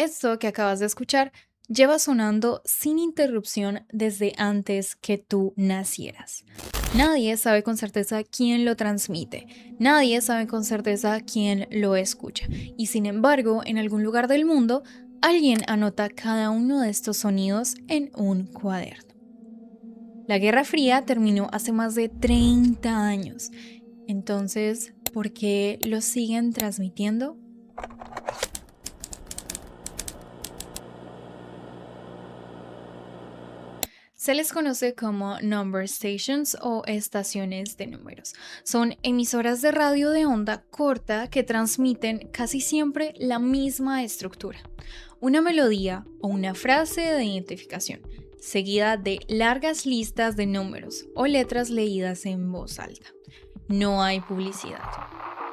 Esto que acabas de escuchar lleva sonando sin interrupción desde antes que tú nacieras. Nadie sabe con certeza quién lo transmite, nadie sabe con certeza quién lo escucha, y sin embargo, en algún lugar del mundo, alguien anota cada uno de estos sonidos en un cuaderno. La Guerra Fría terminó hace más de 30 años, entonces, ¿por qué lo siguen transmitiendo? Se les conoce como number stations o estaciones de números. Son emisoras de radio de onda corta que transmiten casi siempre la misma estructura. Una melodía o una frase de identificación, seguida de largas listas de números o letras leídas en voz alta. No hay publicidad,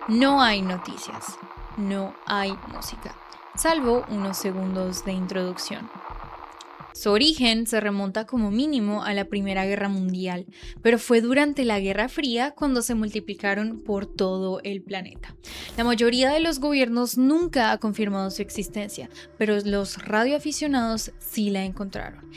no hay noticias, no hay música, salvo unos segundos de introducción. Su origen se remonta como mínimo a la Primera Guerra Mundial, pero fue durante la Guerra Fría cuando se multiplicaron por todo el planeta. La mayoría de los gobiernos nunca ha confirmado su existencia, pero los radioaficionados sí la encontraron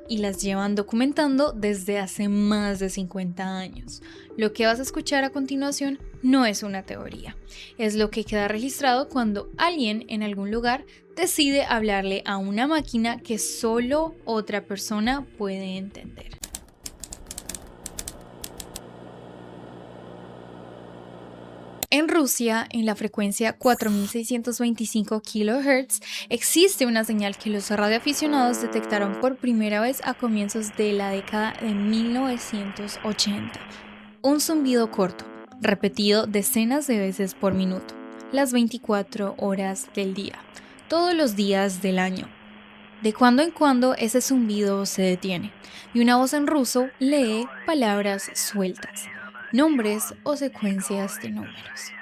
y las llevan documentando desde hace más de 50 años. Lo que vas a escuchar a continuación no es una teoría, es lo que queda registrado cuando alguien en algún lugar decide hablarle a una máquina que solo otra persona puede entender. En Rusia, en la frecuencia 4625 kHz, existe una señal que los radioaficionados detectaron por primera vez a comienzos de la década de 1980. Un zumbido corto, repetido decenas de veces por minuto, las 24 horas del día, todos los días del año. De cuando en cuando ese zumbido se detiene y una voz en ruso lee palabras sueltas, nombres o secuencias de números.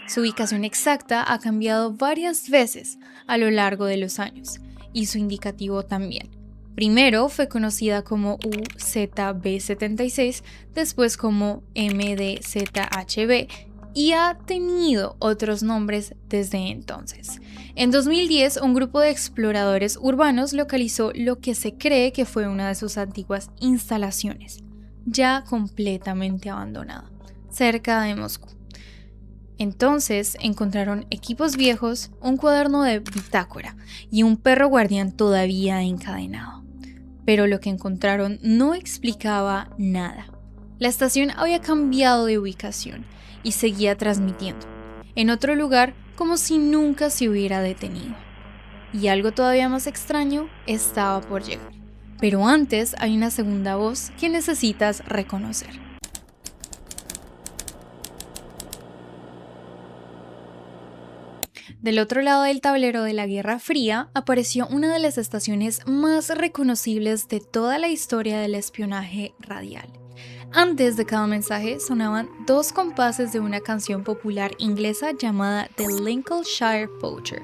Su ubicación exacta ha cambiado varias veces a lo largo de los años, y su indicativo también. Primero fue conocida como UZB76, después como MDZHB, y ha tenido otros nombres desde entonces. En 2010, un grupo de exploradores urbanos localizó lo que se cree que fue una de sus antiguas instalaciones, ya completamente abandonada, cerca de Moscú. Entonces encontraron equipos viejos, un cuaderno de bitácora y un perro guardián todavía encadenado. Pero lo que encontraron no explicaba nada. La estación había cambiado de ubicación y seguía transmitiendo, en otro lugar como si nunca se hubiera detenido. Y algo todavía más extraño estaba por llegar. Pero antes hay una segunda voz que necesitas reconocer. Del otro lado del tablero de la Guerra Fría apareció una de las estaciones más reconocibles de toda la historia del espionaje radial. Antes de cada mensaje sonaban dos compases de una canción popular inglesa llamada The Lincolnshire Poacher.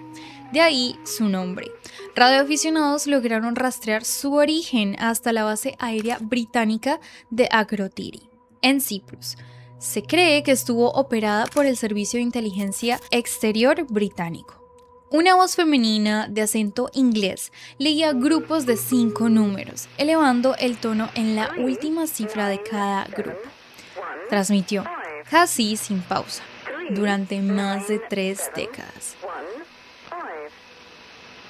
De ahí su nombre. Radioaficionados lograron rastrear su origen hasta la base aérea británica de Akrotiri, en Cyprus. Se cree que estuvo operada por el Servicio de Inteligencia Exterior británico. Una voz femenina de acento inglés leía grupos de 5 números, elevando el tono en la última cifra de cada grupo. Transmitió, casi sin pausa, durante más de 3 décadas.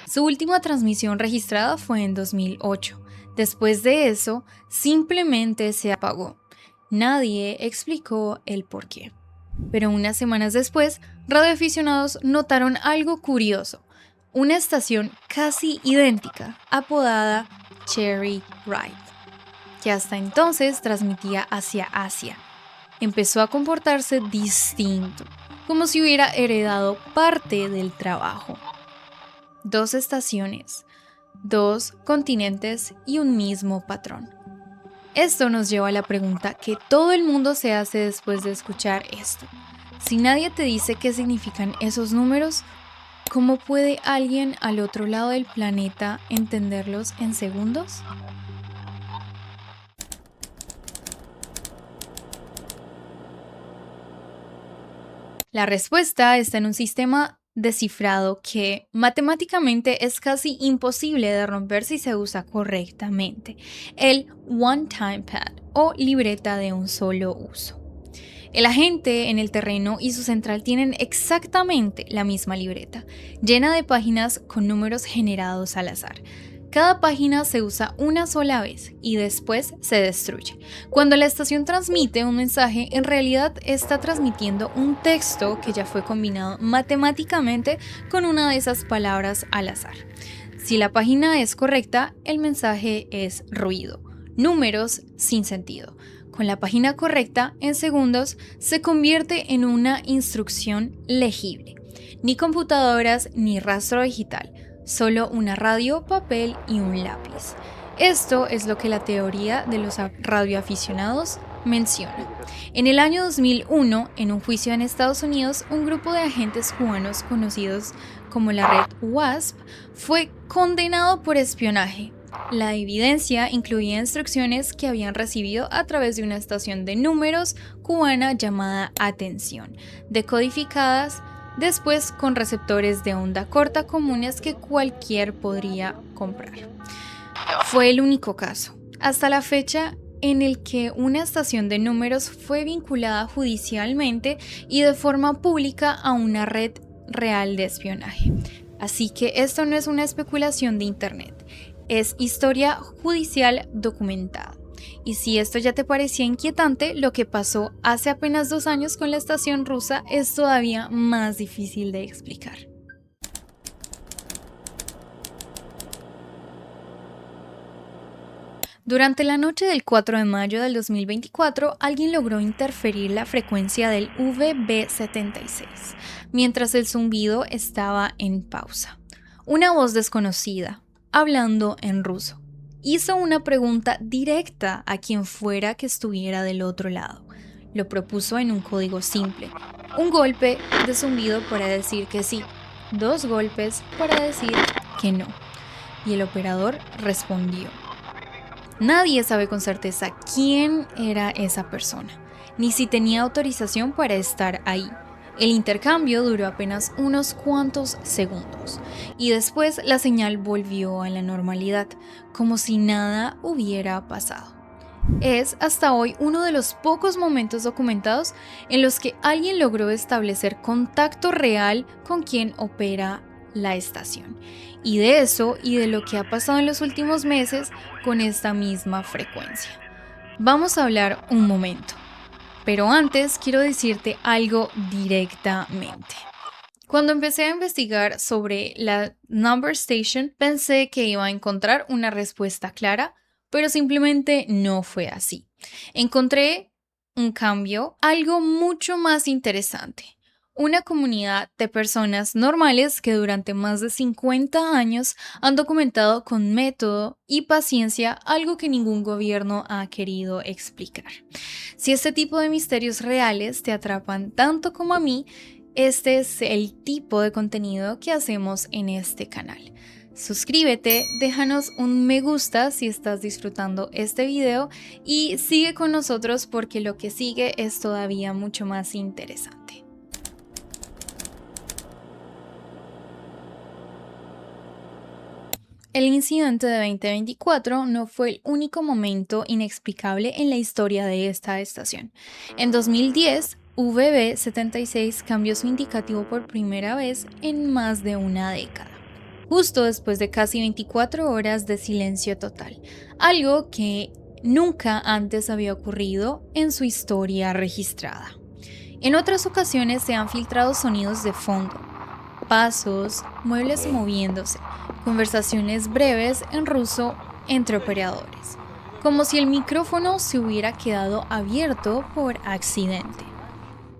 Su última transmisión registrada fue en 2008. Después de eso, simplemente se apagó. Nadie explicó el porqué. Pero unas semanas después, radioaficionados notaron algo curioso. Una estación casi idéntica, apodada Cherry Ride, que hasta entonces transmitía hacia Asia. Empezó a comportarse distinto, como si hubiera heredado parte del trabajo. 2 estaciones, 2 continentes y un mismo patrón. Esto nos lleva a la pregunta que todo el mundo se hace después de escuchar esto. Si nadie te dice qué significan esos números, ¿cómo puede alguien al otro lado del planeta entenderlos en segundos? La respuesta está en un sistema descifrado que matemáticamente es casi imposible de romper si se usa correctamente, el one-time pad o libreta de un solo uso. El agente en el terreno y su central tienen exactamente la misma libreta, llena de páginas con números generados al azar. Cada página se usa una sola vez y después se destruye. Cuando la estación transmite un mensaje, en realidad está transmitiendo un texto que ya fue combinado matemáticamente con una de esas palabras al azar. Si la página es correcta, el mensaje es ruido, números sin sentido. Con la página correcta, en segundos, se convierte en una instrucción legible. Ni computadoras ni rastro digital, solo una radio, papel y un lápiz. Esto es lo que la teoría de los radioaficionados menciona. En el año 2001, en un juicio en Estados Unidos, un grupo de agentes cubanos conocidos como la red WASP fue condenado por espionaje. La evidencia incluía instrucciones que habían recibido a través de una estación de números cubana llamada Atención, decodificadas después con receptores de onda corta comunes que cualquier podría comprar. Fue el único caso, hasta la fecha, en el que una estación de números fue vinculada judicialmente y de forma pública a una red real de espionaje. Así que esto no es una especulación de internet. Es historia judicial documentada. Y si esto ya te parecía inquietante, lo que pasó hace apenas 2 años con la estación rusa es todavía más difícil de explicar. Durante la noche del 4 de mayo del 2024, alguien logró interferir la frecuencia del VB76, mientras el zumbido estaba en pausa. Una voz desconocida, hablando en ruso, hizo una pregunta directa a quien fuera que estuviera del otro lado. Lo propuso en un código simple: un golpe de zumbido para decir que sí, 2 golpes para decir que no. Y el operador respondió. Nadie sabe con certeza quién era esa persona, ni si tenía autorización para estar ahí. El intercambio duró apenas unos cuantos segundos y después la señal volvió a la normalidad, como si nada hubiera pasado. Es hasta hoy uno de los pocos momentos documentados en los que alguien logró establecer contacto real con quien opera la estación. Y de eso y de lo que ha pasado en los últimos meses con esta misma frecuencia vamos a hablar un momento. Pero antes quiero decirte algo directamente. Cuando empecé a investigar sobre la Number Station, pensé que iba a encontrar una respuesta clara, pero simplemente no fue así. Encontré un cambio, algo mucho más interesante. Una comunidad de personas normales que durante más de 50 años han documentado con método y paciencia algo que ningún gobierno ha querido explicar. Si este tipo de misterios reales te atrapan tanto como a mí, este es el tipo de contenido que hacemos en este canal. Suscríbete, déjanos un me gusta si estás disfrutando este video y sigue con nosotros porque lo que sigue es todavía mucho más interesante. El incidente de 2024 no fue el único momento inexplicable en la historia de esta estación. En 2010, VB76 cambió su indicativo por primera vez en más de una década, justo después de casi 24 horas de silencio total, algo que nunca antes había ocurrido en su historia registrada. En otras ocasiones se han filtrado sonidos de fondo, pasos, muebles moviéndose, conversaciones breves en ruso entre operadores, como si el micrófono se hubiera quedado abierto por accidente.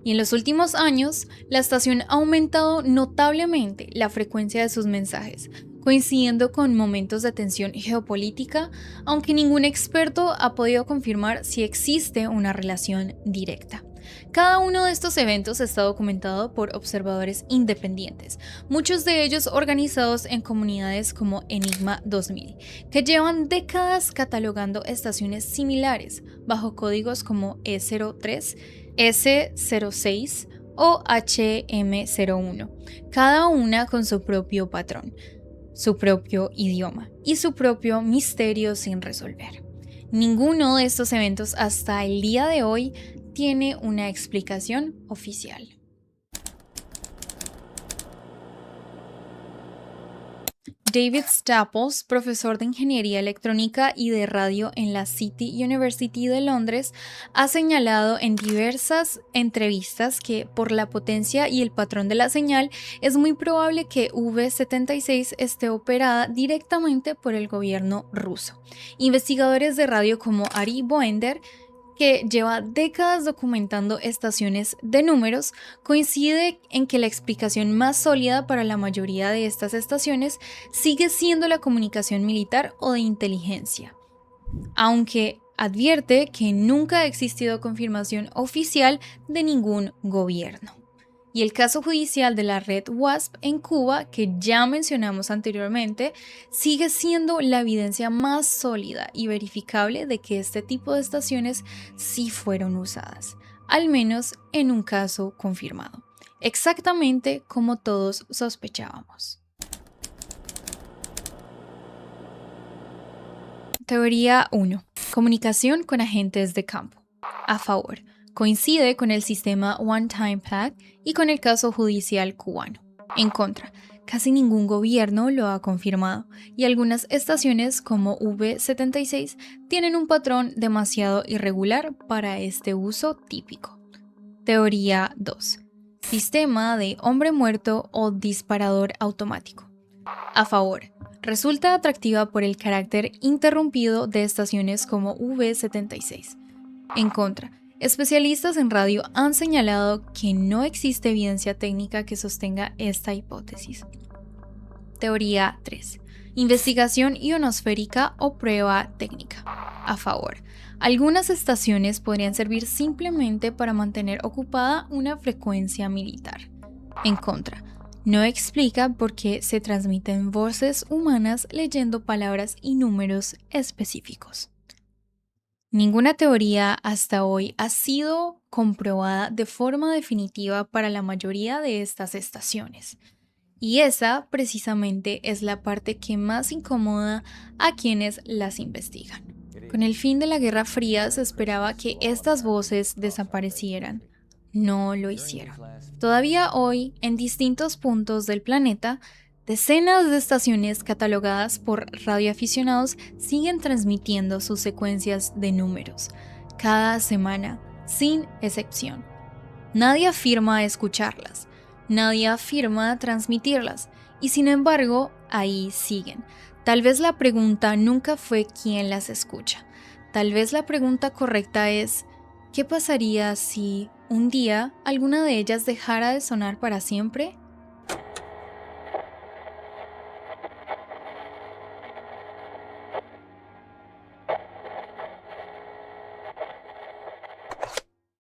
Y en los últimos años, la estación ha aumentado notablemente la frecuencia de sus mensajes, coincidiendo con momentos de tensión geopolítica, aunque ningún experto ha podido confirmar si existe una relación directa. Cada uno de estos eventos está documentado por observadores independientes, muchos de ellos organizados en comunidades como Enigma 2000, que llevan décadas catalogando estaciones similares bajo códigos como E03, S06 o HM01, cada una con su propio patrón, su propio idioma y su propio misterio sin resolver. Ninguno de estos eventos hasta el día de hoy tiene una explicación oficial. David Staples, profesor de Ingeniería Electrónica y de Radio en la City University de Londres, ha señalado en diversas entrevistas que por la potencia y el patrón de la señal es muy probable que V76 esté operada directamente por el gobierno ruso. Investigadores de radio como Ari Boender, que lleva décadas documentando estaciones de números, coincide en que la explicación más sólida para la mayoría de estas estaciones sigue siendo la comunicación militar o de inteligencia, aunque advierte que nunca ha existido confirmación oficial de ningún gobierno. Y el caso judicial de la red WASP en Cuba, que ya mencionamos anteriormente, sigue siendo la evidencia más sólida y verificable de que este tipo de estaciones sí fueron usadas, al menos en un caso confirmado, exactamente como todos sospechábamos. Teoría 1. Comunicación con agentes de campo. A favor. Coincide con el sistema One Time Pack y con el caso judicial cubano. En contra, casi ningún gobierno lo ha confirmado y algunas estaciones como V76 tienen un patrón demasiado irregular para este uso típico. Teoría 2. Sistema de hombre muerto o disparador automático. A favor. Resulta atractiva por el carácter interrumpido de estaciones como V76. En contra, especialistas en radio han señalado que no existe evidencia técnica que sostenga esta hipótesis. Teoría 3. Investigación ionosférica o prueba técnica. A favor. Algunas estaciones podrían servir simplemente para mantener ocupada una frecuencia militar. En contra, no explica por qué se transmiten voces humanas leyendo palabras y números específicos. Ninguna teoría hasta hoy ha sido comprobada de forma definitiva para la mayoría de estas estaciones. Y esa precisamente es la parte que más incomoda a quienes las investigan. Con el fin de la Guerra Fría se esperaba que estas voces desaparecieran. No lo hicieron. Todavía hoy, en distintos puntos del planeta, decenas de estaciones catalogadas por radioaficionados siguen transmitiendo sus secuencias de números, cada semana, sin excepción. Nadie afirma escucharlas, nadie afirma transmitirlas, y sin embargo, ahí siguen. Tal vez la pregunta nunca fue quién las escucha. Tal vez la pregunta correcta es, ¿qué pasaría si un día alguna de ellas dejara de sonar para siempre?